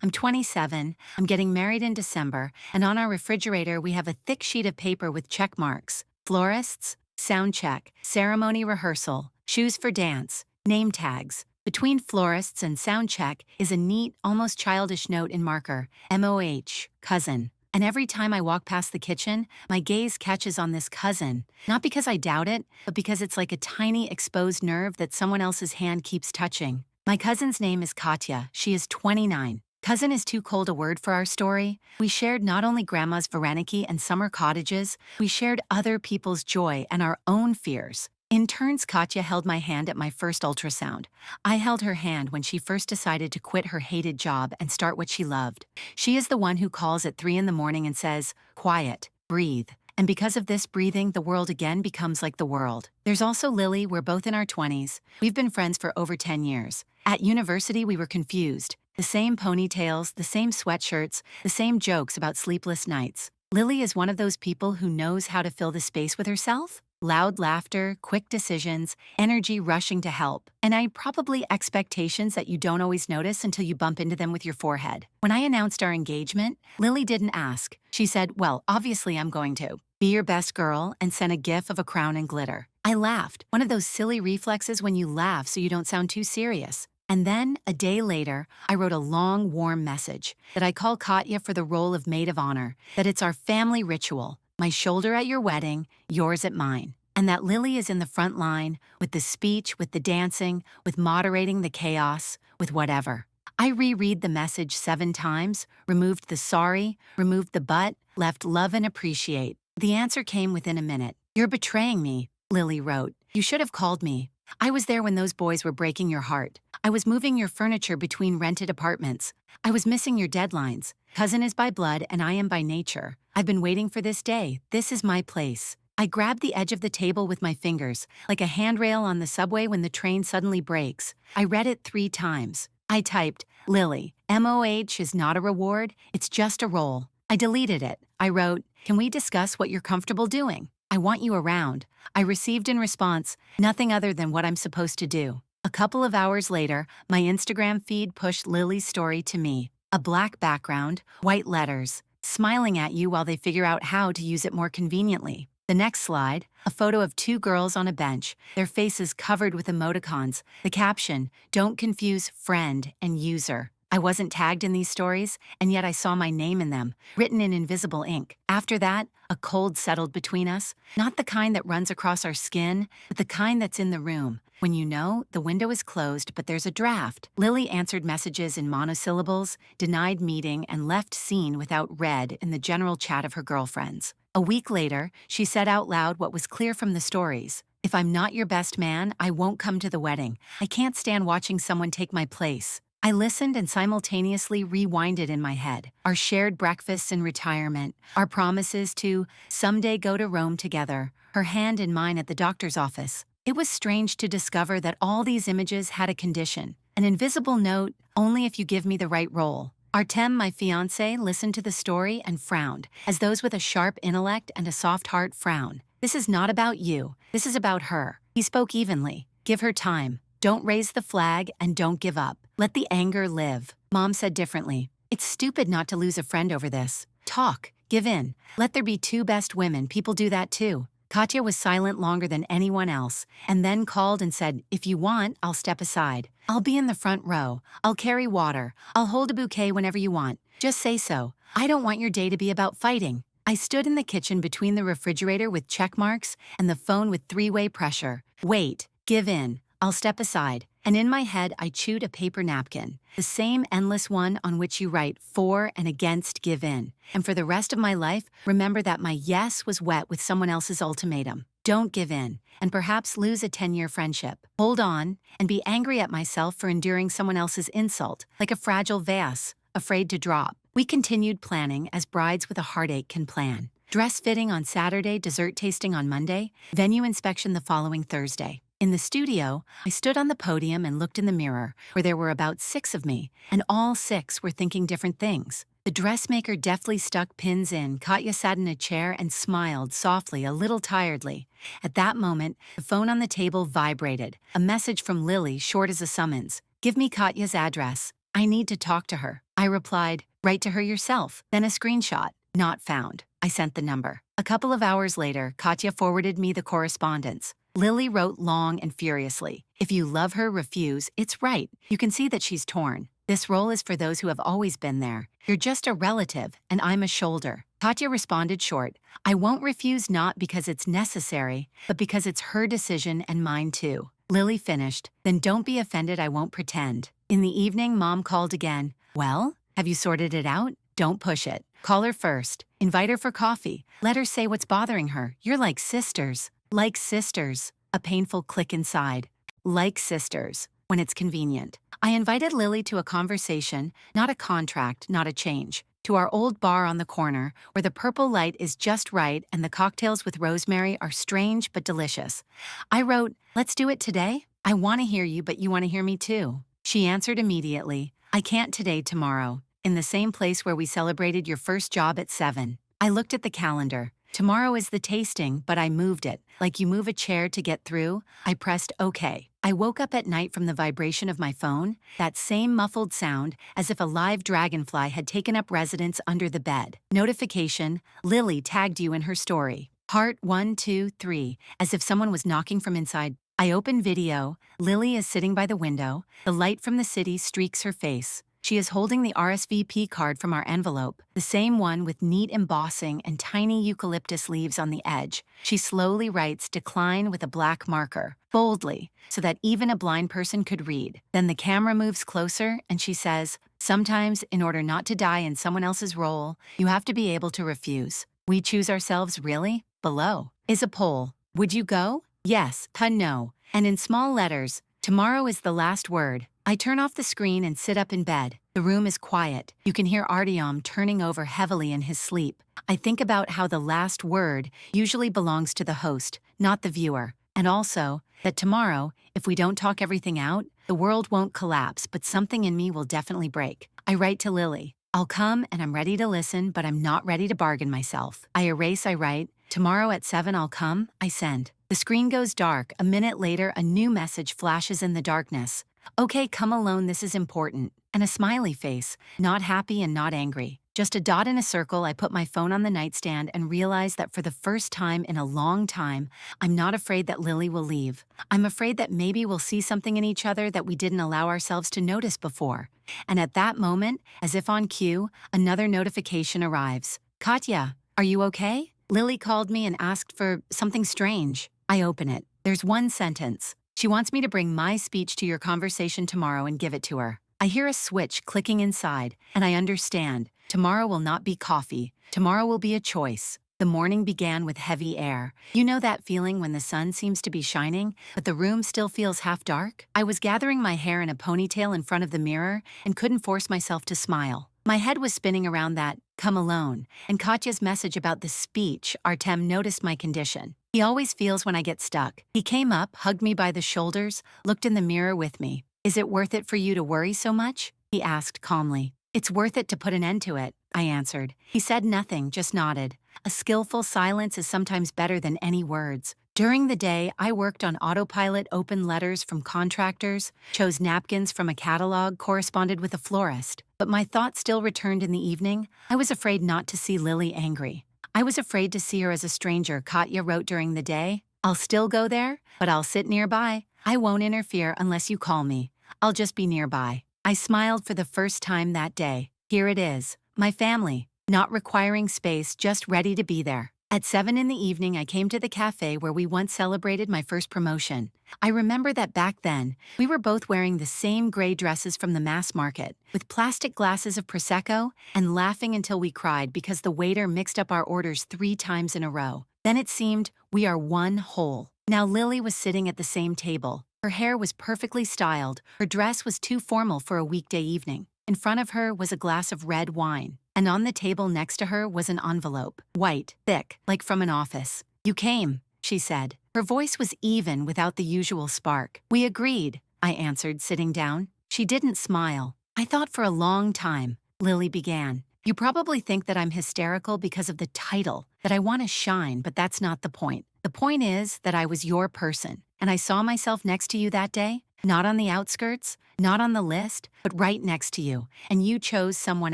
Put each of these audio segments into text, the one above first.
I'm 27, I'm getting married in December, and on our refrigerator we have a thick sheet of paper with check marks. Florists, sound check, ceremony rehearsal, shoes for dance, name tags. Between florists and sound check is a neat, almost childish note in marker, MOH, cousin. And every time I walk past the kitchen, my gaze catches on this cousin. Not because I doubt it, but because it's like a tiny exposed nerve that someone else's hand keeps touching. My cousin's name is Katya. She is 29. Cousin is too cold a word for our story. We shared not only grandma's vareniki and summer cottages, we shared other people's joy and our own fears. In turns, Katya held my hand at my first ultrasound. I held her hand when she first decided to quit her hated job and start what she loved. She is the one who calls at 3 in the morning and says, "Quiet, breathe." And because of this breathing, the world again becomes like the world. There's also Lily. We're both in our 20s. We've been friends for over 10 years. At university, we were confused. The same ponytails, the same sweatshirts, the same jokes about sleepless nights. Lily is one of those people who knows how to fill the space with herself. Loud laughter, quick decisions, energy rushing to help, and probably expectations that you don't always notice until you bump into them with your forehead. When I announced our engagement, Lily didn't ask. She said, "Well, obviously I'm going to. Be your best girl," and sent a gif of a crown and glitter. I laughed, one of those silly reflexes when you laugh so you don't sound too serious. And then, a day later, I wrote a long, warm message that I call Katya for the role of maid of honor, that it's our family ritual. My shoulder at your wedding, yours at mine. And that Lily is in the front line, with the speech, with the dancing, with moderating the chaos, with whatever. I reread the message 7 times, removed the sorry, removed the but, left love and appreciate. The answer came within a minute. "You're betraying me," Lily wrote. "You should have called me. I was there when those boys were breaking your heart. I was moving your furniture between rented apartments. I was missing your deadlines. Cousin is by blood and I am by nature. I've been waiting for this day. This is my place." I grabbed the edge of the table with my fingers, like a handrail on the subway when the train suddenly breaks. I read it 3 times. I typed, "Lily, MOH is not a reward, it's just a role." I deleted it. I wrote, "Can we discuss what you're comfortable doing? I want you around." I received in response, "Nothing other than what I'm supposed to do." A couple of hours later, my Instagram feed pushed Lily's story to me. A black background, white letters, smiling at you while they figure out how to use it more conveniently. The next slide, a photo of 2 girls on a bench, their faces covered with emoticons. The caption, "Don't confuse friend and user." I wasn't tagged in these stories, and yet I saw my name in them, written in invisible ink. After that, a cold settled between us, not the kind that runs across our skin, but the kind that's in the room. When you know the window is closed, but there's a draft. Lily answered messages in monosyllables, denied meeting, and left seen without read in the general chat of her girlfriends. A week later, she said out loud what was clear from the stories. "If I'm not your best man, I won't come to the wedding. I can't stand watching someone take my place." I listened and simultaneously rewinded in my head. Our shared breakfasts in retirement, our promises to someday go to Rome together, her hand in mine at the doctor's office. It was strange to discover that all these images had a condition, an invisible note, "Only if you give me the right role." Artem, my fiancé, listened to the story and frowned, as those with a sharp intellect and a soft heart frown. "This is not about you. This is about her." He spoke evenly. "Give her time. Don't raise the flag and don't give up. Let the anger live." Mom said differently. "It's stupid not to lose a friend over this. Talk. Give in. Let there be 2 best women. People do that too." Katya was silent longer than anyone else, and then called and said, "If you want, I'll step aside. I'll be in the front row. I'll carry water. I'll hold a bouquet whenever you want. Just say so. I don't want your day to be about fighting." I stood in the kitchen between the refrigerator with check marks and the phone with 3-way pressure. "Wait. Give in. I'll step aside." And in my head, I chewed a paper napkin, the same endless one on which you write for and against give in. And for the rest of my life, remember that my yes was wet with someone else's ultimatum. Don't give in, and perhaps lose a 10-year friendship. Hold on, and be angry at myself for enduring someone else's insult, like a fragile vase, afraid to drop. We continued planning as brides with a heartache can plan. Dress fitting on Saturday, dessert tasting on Monday, venue inspection the following Thursday. In the studio, I stood on the podium and looked in the mirror, where there were about 6 of me, and all 6 were thinking different things. The dressmaker deftly stuck pins in. Katya sat in a chair and smiled softly, a little tiredly. At that moment, the phone on the table vibrated. A message from Lily, short as a summons. "Give me Katya's address. I need to talk to her." I replied, write to her yourself, then a screenshot. Not found. I sent the number. A couple of hours later, Katya forwarded me the correspondence. Lily wrote long and furiously. If you love her, refuse. It's right. You can see that she's torn. This role is for those who have always been there. You're just a relative, and I'm a shoulder. Katya responded short. I won't refuse not because it's necessary, but because it's her decision and mine too. Lily finished. Then don't be offended, I won't pretend. In the evening, Mom called again. Well, have you sorted it out? Don't push it. Call her first. Invite her for coffee. Let her say what's bothering her. You're like sisters. Like sisters. A painful click inside. Like sisters. When it's convenient. I invited Lily to a conversation, not a contract, not a change. To our old bar on the corner, where the purple light is just right and the cocktails with rosemary are strange but delicious. I wrote, let's do it today? I want to hear you, but you want to hear me too. She answered immediately, I can't today, tomorrow. In the same place where we celebrated your first job at 7. I looked at the calendar. Tomorrow is the tasting, but I moved it. Like you move a chair to get through, I pressed OK. I woke up at night from the vibration of my phone, that same muffled sound, as if a live dragonfly had taken up residence under the bed. Notification, Lily tagged you in her story. Heart 1, 2, 3, as if someone was knocking from inside. I open video. Lily is sitting by the window. The light from the city streaks her face. She is holding the RSVP card from our envelope, the same one with neat embossing and tiny eucalyptus leaves on the edge. She slowly writes decline with a black marker, boldly, so that even a blind person could read. Then the camera moves closer and she says, sometimes, in order not to die in someone else's role, you have to be able to refuse. We choose ourselves, really? Below is a poll. Would you go? Yes, no. And in small letters, tomorrow is the last word. I turn off the screen and sit up in bed. The room is quiet. You can hear Artyom turning over heavily in his sleep. I think about how the last word usually belongs to the host, not the viewer. And also, that tomorrow, if we don't talk everything out, the world won't collapse, but something in me will definitely break. I write to Lily. I'll come and I'm ready to listen, but I'm not ready to bargain myself. I erase, I write. Tomorrow at 7 I'll come, I send. The screen goes dark. A minute later, a new message flashes in the darkness. Okay, come alone, this is important. And a smiley face, not happy and not angry. Just a dot in a circle. I put my phone on the nightstand and realize that for the first time in a long time, I'm not afraid that Lily will leave. I'm afraid that maybe we'll see something in each other that we didn't allow ourselves to notice before. And at that moment, as if on cue, another notification arrives. Katya, are you okay? Lily called me and asked for something strange. I open it. There's one sentence. She wants me to bring my speech to your conversation tomorrow and give it to her. I hear a switch clicking inside, and I understand. Tomorrow will not be coffee. Tomorrow will be a choice. The morning began with heavy air. You know that feeling when the sun seems to be shining, but the room still feels half dark? I was gathering my hair in a ponytail in front of the mirror and couldn't force myself to smile. My head was spinning around that, come alone, and Katya's message about the speech. Artem noticed my condition. He always feels when I get stuck. He came up, hugged me by the shoulders, looked in the mirror with me. Is it worth it for you to worry so much? He asked calmly. It's worth it to put an end to it, I answered. He said nothing, just nodded. A skillful silence is sometimes better than any words. During the day, I worked on autopilot, opened letters from contractors, chose napkins from a catalog, corresponded with a florist. But my thoughts still returned in the evening. I was afraid not to see Lily angry. I was afraid to see her as a stranger. Katya wrote during the day, I'll still go there, but I'll sit nearby. I won't interfere unless you call me. I'll just be nearby. I smiled for the first time that day. Here it is, my family, not requiring space, just ready to be there. At 7 in the evening, I came to the cafe where we once celebrated my first promotion. I remember that back then, we were both wearing the same gray dresses from the mass market, with plastic glasses of Prosecco, and laughing until we cried because the waiter mixed up our orders 3 times in a row. Then it seemed we are one whole. Now Lily was sitting at the same table. Her hair was perfectly styled. Her dress was too formal for a weekday evening. In front of her was a glass of red wine, and on the table next to her was an envelope, white, thick, like from an office. You came, she said. Her voice was even without the usual spark. We agreed, I answered, sitting down. She didn't smile. I thought for a long time. Lily began. You probably think that I'm hysterical because of the title, that I want to shine, but that's not the point. The point is that I was your person, and I saw myself next to you that day, not on the outskirts, Not on the list, but right next to you, and you chose someone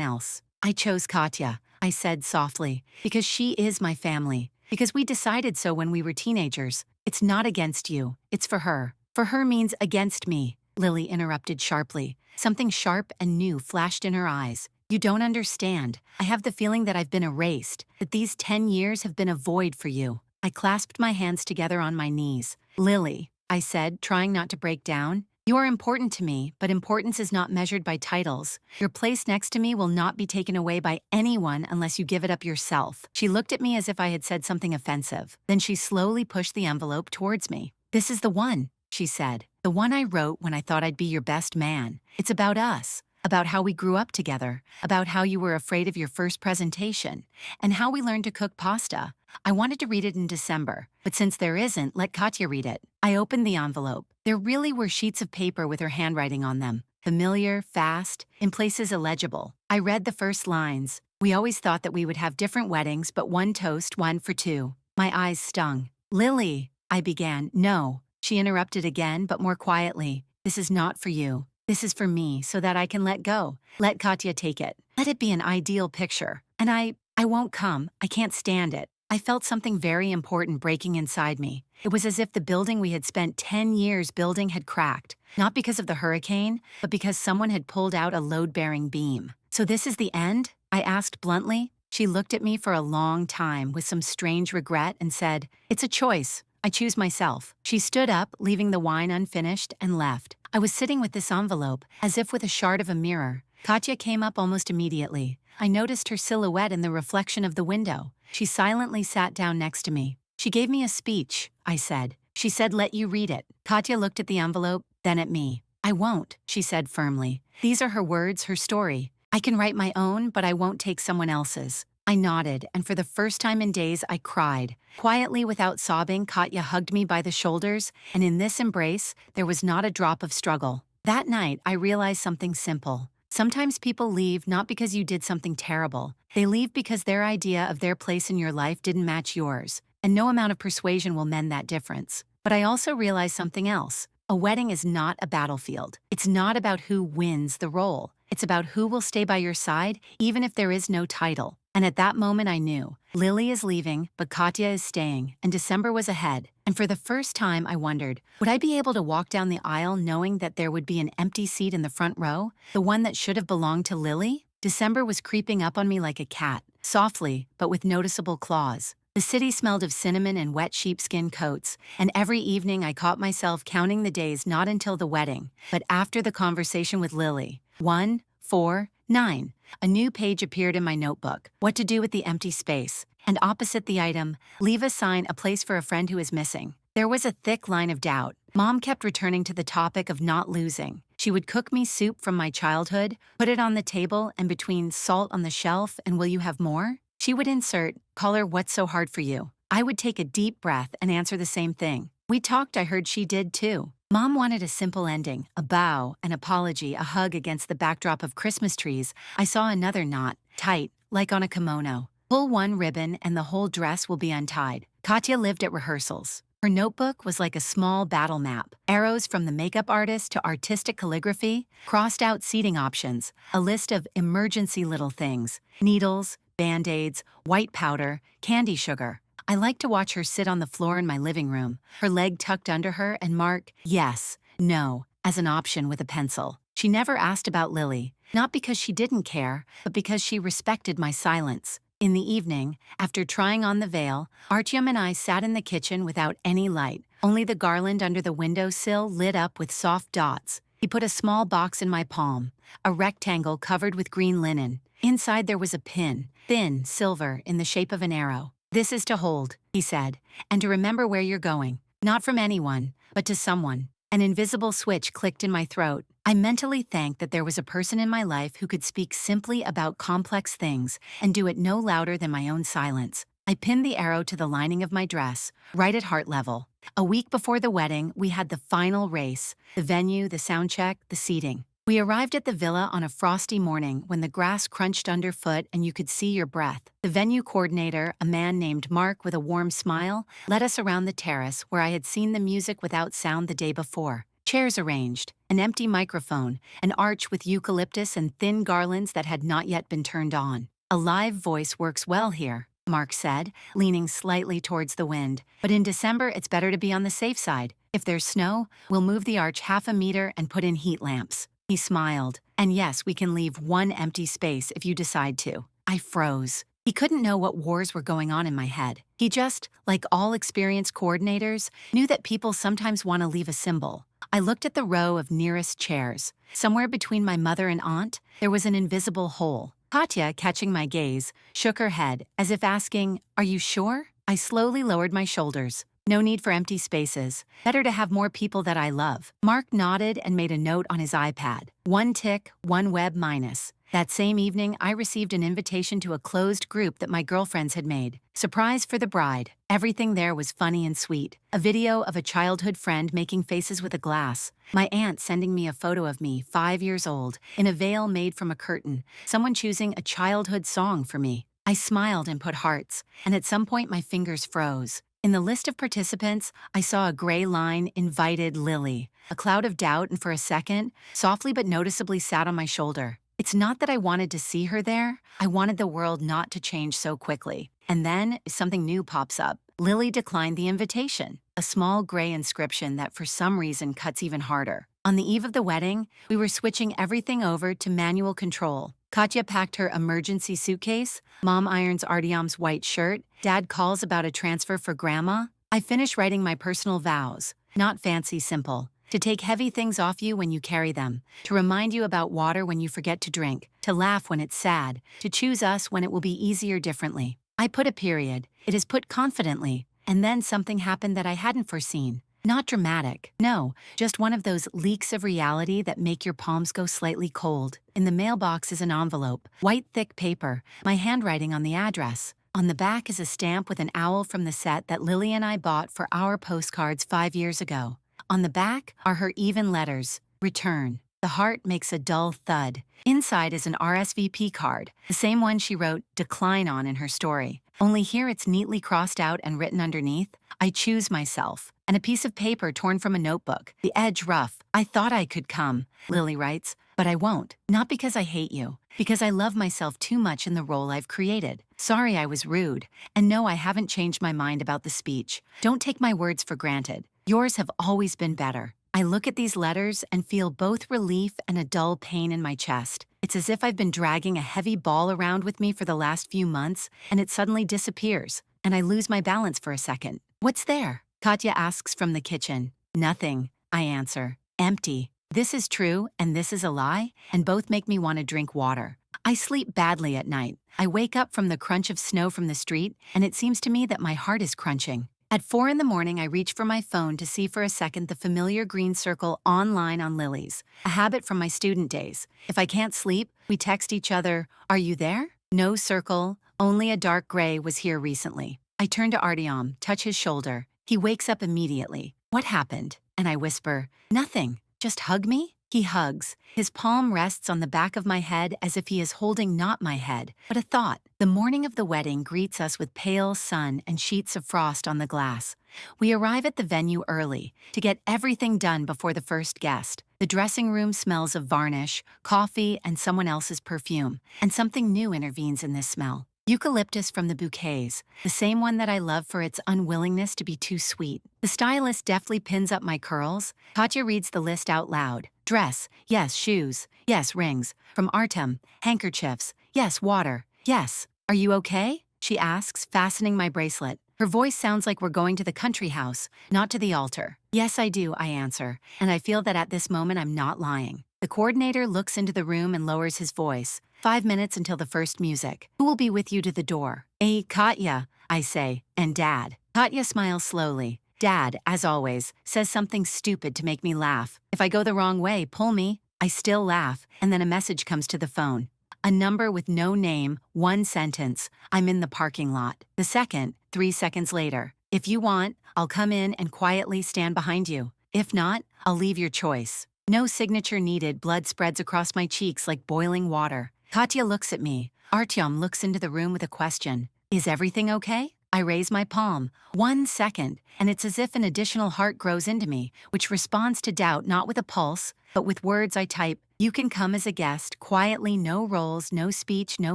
else. I chose Katya, I said softly, because she is my family. Because we decided so when we were teenagers. It's not against you, it's for her. For her means against me, Lily interrupted sharply. Something sharp and new flashed in her eyes. You don't understand. I have the feeling that I've been erased, that these 10 years have been a void for you. I clasped my hands together on my knees. Lily, I said, trying not to break down. You are important to me, but importance is not measured by titles. Your place next to me will not be taken away by anyone unless you give it up yourself. She looked at me as if I had said something offensive. Then she slowly pushed the envelope towards me. This is the one, she said. The one I wrote when I thought I'd be your best man. It's about us. About how we grew up together, about how you were afraid of your first presentation, and how we learned to cook pasta. I wanted to read it in December, but since there isn't, let Katya read it. I opened the envelope. There really were sheets of paper with her handwriting on them. Familiar, fast, in places illegible. I read the first lines. We always thought that we would have different weddings, but one toast, one for two. My eyes stung. Lily, I began. No, she interrupted again, but more quietly. This is not for you. This is for me, so that I can let go. Let Katya take it. Let it be an ideal picture. And I won't come. I can't stand it. I felt something very important breaking inside me. It was as if the building we had spent 10 years building had cracked. Not because of the hurricane, but because someone had pulled out a load-bearing beam. So this is the end? I asked bluntly. She looked at me for a long time with some strange regret and said, It's a choice. I choose myself. She stood up, leaving the wine unfinished, and left. I was sitting with this envelope, as if with a shard of a mirror. Katya came up almost immediately. I noticed her silhouette in the reflection of the window. She silently sat down next to me. She gave me a speech, I said. She said, let you read it. Katya looked at the envelope, then at me. I won't, she said firmly. These are her words, her story. I can write my own, but I won't take someone else's. I nodded, and for the first time in days, I cried. Quietly, without sobbing, Katya hugged me by the shoulders, and in this embrace, there was not a drop of struggle. That night, I realized something simple. Sometimes people leave not because you did something terrible. They leave because their idea of their place in your life didn't match yours, and no amount of persuasion will mend that difference. But I also realized something else. A wedding is not a battlefield. It's not about who wins the role. It's about who will stay by your side, even if there is no title. And at that moment I knew, Lily is leaving, but Katya is staying, and December was ahead. And for the first time I wondered, would I be able to walk down the aisle knowing that there would be an empty seat in the front row, the one that should have belonged to Lily? December was creeping up on me like a cat, softly, but with noticeable claws. The city smelled of cinnamon and wet sheepskin coats, and every evening I caught myself counting the days not until the wedding, but after the conversation with Lily. 1, 4, 9. A new page appeared in my notebook, what to do with the empty space, and opposite the item, leave a sign, a place for a friend who is missing. There was a thick line of doubt. Mom kept returning to the topic of not losing. She would cook me soup from my childhood, put it on the table, and between salt on the shelf and will you have more? She would insert, call her what's so hard for you. I would take a deep breath and answer the same thing. We talked, I heard she did too. Mom wanted a simple ending, a bow, an apology, a hug against the backdrop of Christmas trees. I saw another knot, tight, like on a kimono. Pull one ribbon and the whole dress will be untied. Katya lived at rehearsals. Her notebook was like a small battle map. Arrows from the makeup artist to artistic calligraphy, crossed out seating options, a list of emergency little things, needles, Band-Aids, white powder, candy sugar. I liked to watch her sit on the floor in my living room, her leg tucked under her, and mark yes, no, as an option with a pencil. She never asked about Lily, not because she didn't care, but because she respected my silence. In the evening, after trying on the veil, Artyom and I sat in the kitchen without any light, only the garland under the windowsill lit up with soft dots. He put a small box in my palm, a rectangle covered with green linen. Inside there was a pin, thin, silver, in the shape of an arrow. This is to hold, he said, and to remember where you're going. Not from anyone, but to someone. An invisible switch clicked in my throat. I mentally thanked that there was a person in my life who could speak simply about complex things and do it no louder than my own silence. I pinned the arrow to the lining of my dress, right at heart level. A week before the wedding, we had the final race, the venue, the sound check, the seating. We arrived at the villa on a frosty morning when the grass crunched underfoot and you could see your breath. The venue coordinator, a man named Mark with a warm smile, led us around the terrace where I had seen the music without sound the day before. Chairs arranged, an empty microphone, an arch with eucalyptus and thin garlands that had not yet been turned on. A live voice works well here, Mark said, leaning slightly towards the wind. But in December, it's better to be on the safe side. If there's snow, we'll move the arch half a meter and put in heat lamps. He smiled. And yes, we can leave one empty space if you decide to. I froze. He couldn't know what wars were going on in my head. He just, like all experienced coordinators, knew that people sometimes want to leave a symbol. I looked at the row of nearest chairs. Somewhere between my mother and aunt, there was an invisible hole. Katya, catching my gaze, shook her head, as if asking, "Are you sure?" I slowly lowered my shoulders. No need for empty spaces. Better to have more people that I love. Mark nodded and made a note on his iPad. One tick, one web minus. That same evening, I received an invitation to a closed group that my girlfriends had made. Surprise for the bride. Everything there was funny and sweet. A video of a childhood friend making faces with a glass. My aunt sending me a photo of me, 5 years old, in a veil made from a curtain. Someone choosing a childhood song for me. I smiled and put hearts, and at some point my fingers froze. In the list of participants, I saw a gray line, "Invited Lily." A cloud of doubt, and for a second, softly but noticeably sat on my shoulder. It's not that I wanted to see her there. I wanted the world not to change so quickly. And then something new pops up. Lily declined the invitation. A small gray inscription that for some reason cuts even harder. On the eve of the wedding, we were switching everything over to manual control. Katya packed her emergency suitcase. Mom irons Artyom's white shirt. Dad calls about a transfer for Grandma. I finish writing my personal vows. Not fancy, simple. To take heavy things off you when you carry them. To remind you about water when you forget to drink. To laugh when it's sad. To choose us when it will be easier differently. I put a period. It is put confidently. And then something happened that I hadn't foreseen. Not dramatic. No, just one of those leaks of reality that make your palms go slightly cold. In the mailbox is an envelope. White thick paper. My handwriting on the address. On the back is a stamp with an owl from the set that Lily and I bought for our postcards 5 years ago. On the back are her even letters. Return. The heart makes a dull thud. Inside is an RSVP card, the same one she wrote decline on in her story. Only here it's neatly crossed out and written underneath, "I choose myself." And a piece of paper torn from a notebook, the edge rough. "I thought I could come," Lily writes, "but I won't. Not because I hate you, because I love myself too much in the role I've created. Sorry I was rude. And no, I haven't changed my mind about the speech. Don't take my words for granted. Yours have always been better." I look at these letters and feel both relief and a dull pain in my chest. It's as if I've been dragging a heavy ball around with me for the last few months, and it suddenly disappears, and I lose my balance for a second. "What's there?" Katya asks from the kitchen. "Nothing," I answer. "Empty. This is true, and this is a lie, and both make me want to drink water." I sleep badly at night. I wake up from the crunch of snow from the street, and it seems to me that my heart is crunching. At 4 in the morning, I reach for my phone to see for a second the familiar green circle online on Lily's, a habit from my student days. If I can't sleep, we text each other, "Are you there?" No circle, only a dark gray was here recently. I turn to Artyom, touch his shoulder. He wakes up immediately. "What happened?" And I whisper, "Nothing. Just hug me?" He hugs. His palm rests on the back of my head as if he is holding not my head, but a thought. The morning of the wedding greets us with pale sun and sheets of frost on the glass. We arrive at the venue early to get everything done before the first guest. The dressing room smells of varnish, coffee, and someone else's perfume, and something new intervenes in this smell. Eucalyptus from the bouquets, the same one that I love for its unwillingness to be too sweet. The stylist deftly pins up my curls. Katya reads the list out loud. Dress, yes, shoes, yes, rings. From Artem, handkerchiefs, yes, water, yes. "Are you okay?" she asks, fastening my bracelet. Her voice sounds like we're going to the country house, not to the altar. "Yes, I do," I answer, and I feel that at this moment I'm not lying. The coordinator looks into the room and lowers his voice. 5 minutes until the first music. "Who will be with you to the door?" Katya," I say, "and Dad." Katya smiles slowly. Dad, as always, says something stupid to make me laugh. If I go the wrong way, pull me. I still laugh, and then a message comes to the phone. A number with no name, 1 sentence. I'm in the parking lot. The second, 3 seconds later. "If you want, I'll come in and quietly stand behind you. If not, I'll leave your choice." No signature needed, blood spreads across my cheeks like boiling water. Katya looks at me. Artyom looks into the room with a question. "Is everything okay?" I raise my palm. 1 second, and it's as if an additional heart grows into me, which responds to doubt not with a pulse, but with words I type. You can come as a guest, quietly, no roles, no speech, no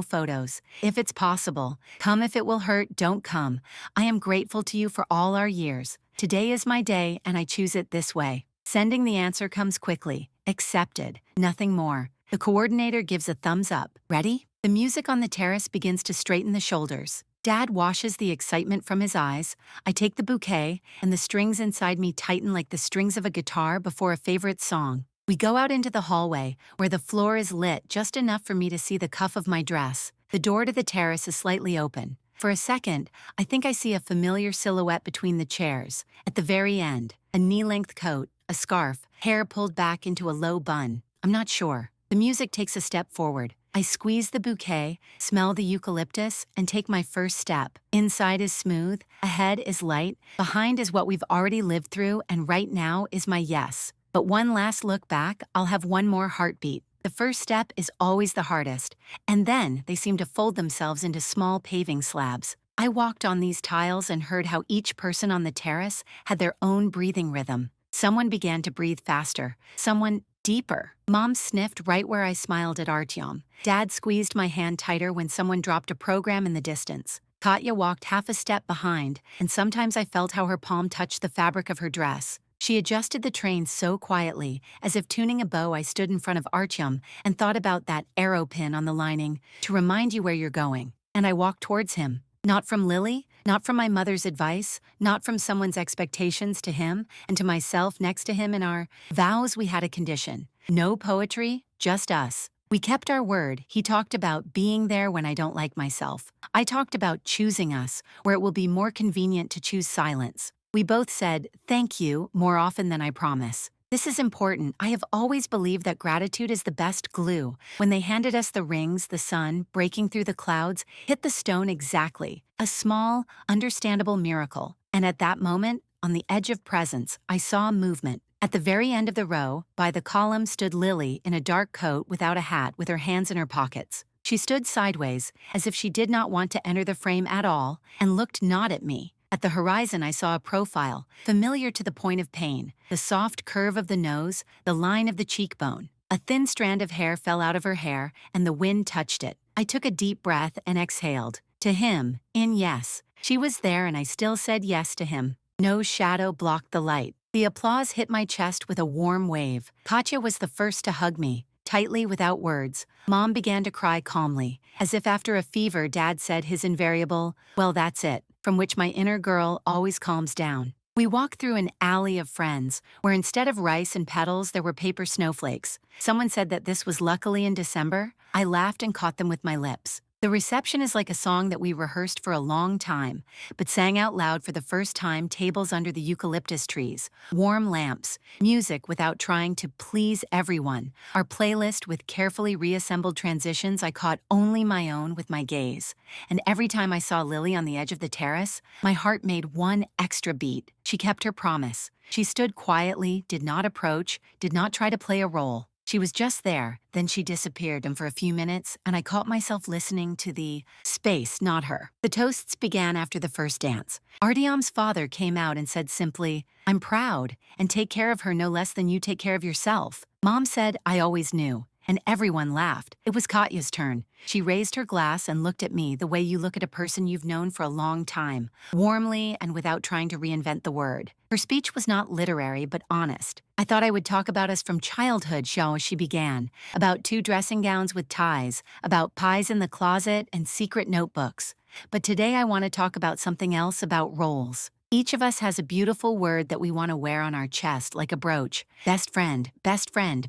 photos. If it's possible, come. If it will hurt, don't come. I am grateful to you for all our years. Today is my day, and I choose it this way. Sending the answer comes quickly. Accepted. Nothing more. The coordinator gives a thumbs up. Ready? The music on the terrace begins to straighten the shoulders. Dad washes the excitement from his eyes. I take the bouquet, and the strings inside me tighten like the strings of a guitar before a favorite song. We go out into the hallway, where the floor is lit just enough for me to see the cuff of my dress. The door to the terrace is slightly open. For a second, I think I see a familiar silhouette between the chairs. At the very end, a knee-length coat, a scarf, hair pulled back into a low bun. I'm not sure. The music takes a step forward. I squeeze the bouquet, smell the eucalyptus, and take my first step. Inside is smooth, ahead is light, behind is what we've already lived through, and right now is my yes. But one last look back, I'll have one more heartbeat. The first step is always the hardest, and then they seem to fold themselves into small paving slabs. I walked on these tiles and heard how each person on the terrace had their own breathing rhythm. Someone began to breathe faster, someone deeper. Mom sniffed right where I smiled at Artyom. Dad squeezed my hand tighter when someone dropped a program in the distance. Katya walked half a step behind, and sometimes I felt how her palm touched the fabric of her dress. She adjusted the train so quietly, as if tuning a bow. I stood in front of Artyom and thought about that arrow pin on the lining, to remind you where you're going. And I walked towards him. Not from Lily, not from my mother's advice, not from someone's expectations. To him, and to myself next to him. In our vows we had a condition. No poetry, just us. We kept our word. He talked about being there when I don't like myself. I talked about choosing us, where it will be more convenient to choose silence. We both said, thank you, more often than I promise. This is important. I have always believed that gratitude is the best glue. When they handed us the rings, the sun, breaking through the clouds, hit the stone exactly. A small, understandable miracle. And at that moment, on the edge of presence, I saw a movement. At the very end of the row, by the column, stood Lily in a dark coat without a hat, with her hands in her pockets. She stood sideways, as if she did not want to enter the frame at all, and looked not at me. At the horizon I saw a profile, familiar to the point of pain, the soft curve of the nose, the line of the cheekbone. A thin strand of hair fell out of her hair, and the wind touched it. I took a deep breath and exhaled. To him, in yes. She was there, and I still said yes to him. No shadow blocked the light. The applause hit my chest with a warm wave. Katya was the first to hug me, tightly without words. Mom began to cry calmly, as if after a fever. Dad said his invariable, well, that's it, from which my inner girl always calms down. We walked through an alley of friends, where instead of rice and petals there were paper snowflakes. Someone said that this was luckily in December. I laughed and caught them with my lips. The reception is like a song that we rehearsed for a long time, but sang out loud for the first time. Tables under the eucalyptus trees, warm lamps, music without trying to please everyone. Our playlist with carefully reassembled transitions. I caught only my own with my gaze. And every time I saw Lily on the edge of the terrace, my heart made one extra beat. She kept her promise. She stood quietly, did not approach, did not try to play a role. She was just there, then she disappeared, and for a few minutes, and I caught myself listening to the space, not her. The toasts began after the first dance. Artyom's father came out and said simply, I'm proud, and take care of her no less than you take care of yourself. Mom said, I always knew. And everyone laughed. It was Katya's turn. She raised her glass and looked at me the way you look at a person you've known for a long time, warmly and without trying to reinvent the word. Her speech was not literary, but honest. I thought I would talk about us from childhood, she began, about 2 dressing gowns with ties, about pies in the closet and secret notebooks. But today I want to talk about something else, about roles. Each of us has a beautiful word that we want to wear on our chest like a brooch. Best friend,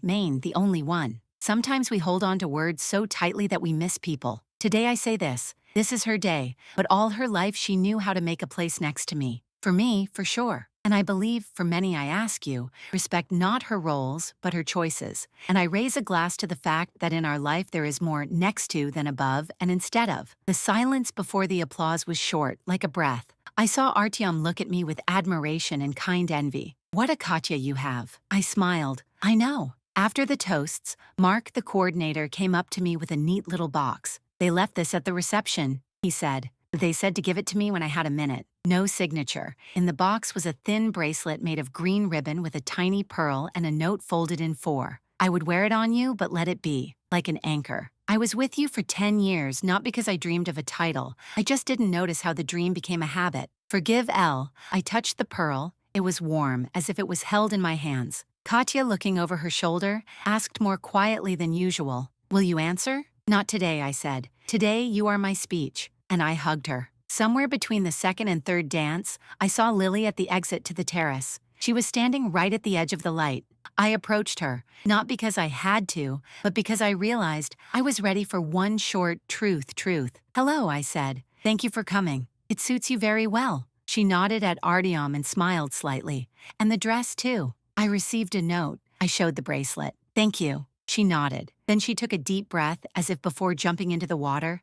Maid, the only one. Sometimes we hold on to words so tightly that we miss people. Today I say this is her day, but all her life she knew how to make a place next to me. For me, for sure. And I believe, for many I ask you, respect not her roles, but her choices. And I raise a glass to the fact that in our life there is more next to than above and instead of. The silence before the applause was short, like a breath. I saw Artyom look at me with admiration and kind envy. What a Katya you have. I smiled. I know. After the toasts, Mark, the coordinator, came up to me with a neat little box. They left this at the reception, he said. They said to give it to me when I had a minute. No signature. In the box was a thin bracelet made of green ribbon with a tiny pearl and a note folded in four. I would wear it on you, but let it be, like an anchor. I was with you for 10 years, not because I dreamed of a title. I just didn't notice how the dream became a habit. Forgive Elle. I touched the pearl. It was warm, as if it was held in my hands. Katya, looking over her shoulder, asked more quietly than usual, "Will you answer?" "Not today," I said. "Today you are my speech." And I hugged her. Somewhere between the second and third dance, I saw Lily at the exit to the terrace. She was standing right at the edge of the light. I approached her, not because I had to, but because I realized I was ready for one short truth. "Hello," I said. "Thank you for coming. It suits you very well." She nodded at Artyom and smiled slightly. "And the dress, too." "I received a note." I showed the bracelet. "Thank you." She nodded. Then she took a deep breath, as if before jumping into the water.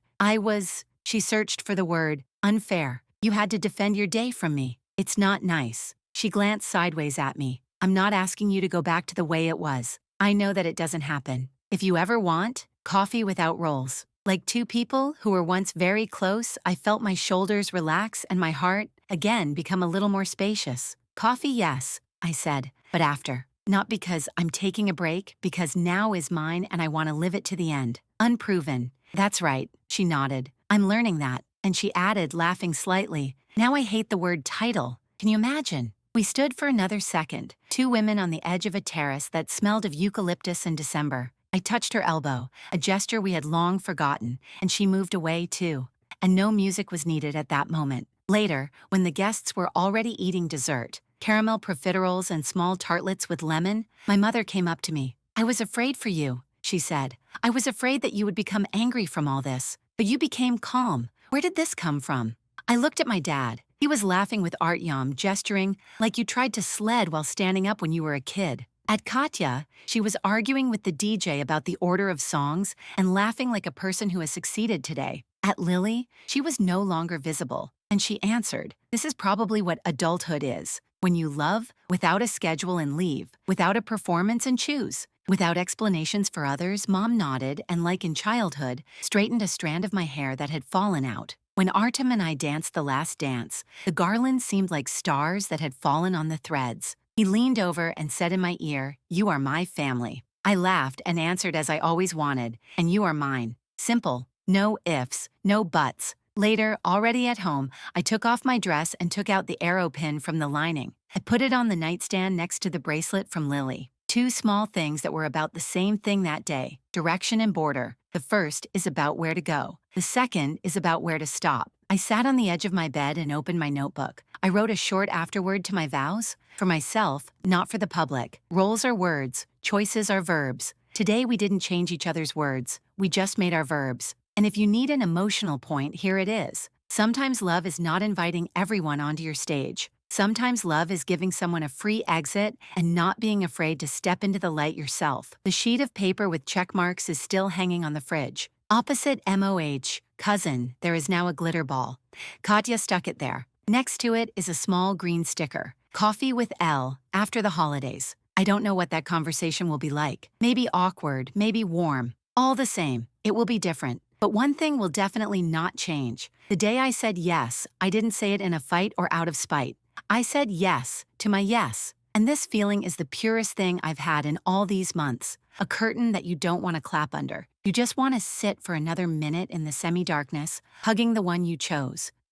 She searched for the word, "unfair." "You had to defend your day from me. It's not nice." She glanced sideways at me. "I'm not asking you to go back to the way it was. I know that it doesn't happen. If you ever want, coffee without rolls." Like two people who were once very close, I felt my shoulders relax and my heart, again, become a little more spacious. "Coffee, yes," I said, "but after. Not because I'm taking a break, because now is mine and I want to live it to the end." "Unproven." "That's right," she nodded. "I'm learning that." And she added, laughing slightly, "Now I hate the word title. Can you imagine?" We stood for another second, two women on the edge of a terrace that smelled of eucalyptus in December. I touched her elbow, a gesture we had long forgotten, and she moved away too. And no music was needed at that moment. Later, when the guests were already eating dessert, caramel profiteroles and small tartlets with lemon, my mother came up to me. "I was afraid for you," she said. "I was afraid that you would become angry from all this. But you became calm. Where did this come from?" I looked at my dad. He was laughing with Artyom, gesturing like you tried to sled while standing up when you were a kid. At Katya, she was arguing with the DJ about the order of songs and laughing like a person who has succeeded today. At Lily, she was no longer visible, and she answered, "This is probably what adulthood is. When you love, without a schedule and leave, without a performance and choose." Without explanations for others, Mom nodded and, like in childhood, straightened a strand of my hair that had fallen out. When Artem and I danced the last dance, the garlands seemed like stars that had fallen on the threads. He leaned over and said in my ear, "You are my family." I laughed and answered as I always wanted, "And you are mine." Simple. No ifs, no buts. Later, already at home, I took off my dress and took out the arrow pin from the lining. I put it on the nightstand next to the bracelet from Lily. Two small things that were about the same thing that day, direction and border. The first is about where to go. The second is about where to stop. I sat on the edge of my bed and opened my notebook. I wrote a short afterword to my vows. For myself, not for the public. Roles are words, choices are verbs. Today we didn't change each other's words. We just made our verbs. And if you need an emotional point, here it is. Sometimes love is not inviting everyone onto your stage. Sometimes love is giving someone a free exit and not being afraid to step into the light yourself. The sheet of paper with check marks is still hanging on the fridge. Opposite MOH, cousin, there is now a glitter ball. Katya stuck it there. Next to it is a small green sticker. Coffee with Elle, after the holidays. I don't know what that conversation will be like. Maybe awkward, maybe warm. All the same, it will be different. But one thing will definitely not change. The day I said yes, I didn't say it in a fight or out of spite. I said yes to my yes. And this feeling is the purest thing I've had in all these months. A curtain that you don't want to clap under. You just want to sit for another minute in the semi-darkness, hugging the one you chose.